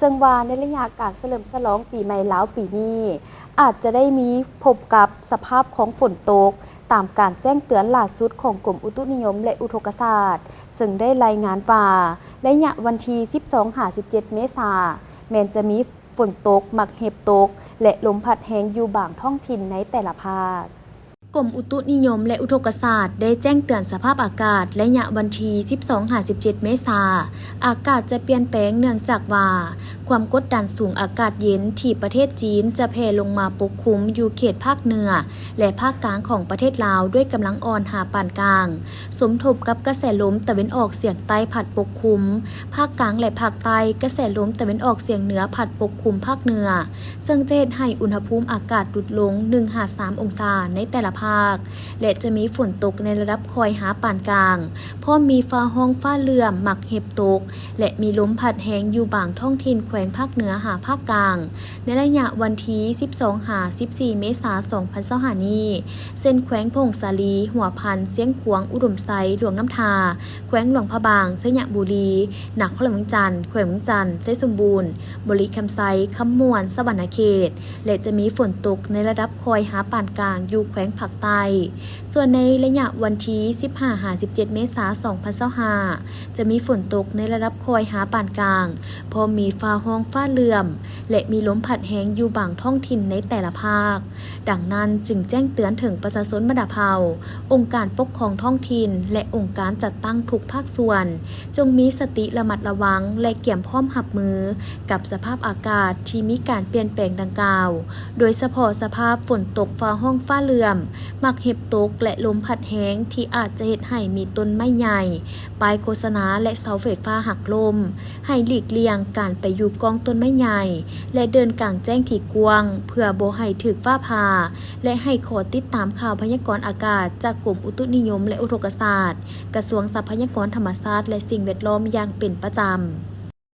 ซึ่งว่าในระยะการเฉลิมฉลองปีใหม่ลาวปีนี้อาจจะได้มีพบกับสภาพของฝนตกตามการแจ้งเตือนล่าสุดของกรมอุตุนิยมและอุทกศาสตร์ซึ่งได้รายงานว่าระยะวันที่ 12-17 เมษายนแม้นจะมีฝนตกมักเห็บตกและลมพัดแรงอยู่บางท้องถิ่นในแต่ละภาคกรมอุตุนิยมและอุทกศาสตร์ได้แจ้งเตือนสภาพอากาศระยะวันที่ 12-17 เมษายนอากาศจะเปลี่ยนแปลงเนื่องจากว่าความกดดันสูงอากาศเย็นที่ประเทศจีนจะแผ่ลงมาปกคลุมอยู่เขตภาคเหนือและภาคกลางของประเทศลาวด้วยกำลังอ่อนหาปานกลางสมทบกับกระแสลมตะวันออกเฉียงใต้พัดปกคลุมภาคกลางและภาคใต้กระแสลมตะวันออกเฉียงเหนือพัดปกคลุมภาคเหนือซึ่งจะเฮ็ดให้อุณหภูมิอากาศลดลง 1-3 องศาในแต่ละภาคและจะมีฝนตกในระดับคอยหาปานกลางพร้อมมีฟ้าห้องฟ้าเหลื่อมมักเห็บตกและมีลมพัดแรงอยู่บางท้องถิ่นแขวงภาคเหนือหาภาคกลางในระยะวันที่ 12-14 เมษายน 2025 นี้เส้นแขวงพงสาลีหัวพันเสียงขวางอุดมไซหลวงน้ำทาแขวงหลวงพระบางสยบุรีนครหลวงจันทร์แขวงเมืองจันทร์ไชยสมบูรณ์บริคำไซคำม่วนสวรรณเขตและจะมีฝนตกในระดับคอยหาปานกลางอยู่แขวงภาคใต้ส่วนในระยะวันที่ 15-17 เมษายน 2025 จะมีฝนตกในระดับคอยหาปานกลางพอมีฟ้าห้องฟ้าเหลื่อมและมีลมพัดแรงอยู่บางท้องถิ่นในแต่ละภาคดังนั้นจึงแจ้งเตือนถึงประชาชนบรรดาเผ่าองค์การปกครองท้องถิ่นและองค์การจัดตั้งทุกภาคส่วนจงมีสติระมัดระวังและเกี่ยมพร้อมรับมือกับสภาพอากาศที่มีการเปลี่ยนแปลงดังกล่าวโดยเฉพาะสภาพฝนตกฟ้าห้องฟ้าเหลื่อมมักเห็บตกและลมพัดแรงที่อาจจะเฮ็ดให้มีต้นไม้ใหญ่ป้ายโฆษณาและเสาไฟฟ้าหักลมให้หลีกเลี่ยงการไปอยู่กองต้นไม้ใหญ่และเดินกลางแจ้งที่กว้างเพื่อบ่ให้ถูกฟ้าผ่าและให้ขอติดตามข่าวพยากรณ์อากาศจากกรมอุตุนิยมและอุทกศาสตร์กระทรวงทรัพยากรธรรมชาติและสิ่งแวดล้อมอย่างเป็นประจำ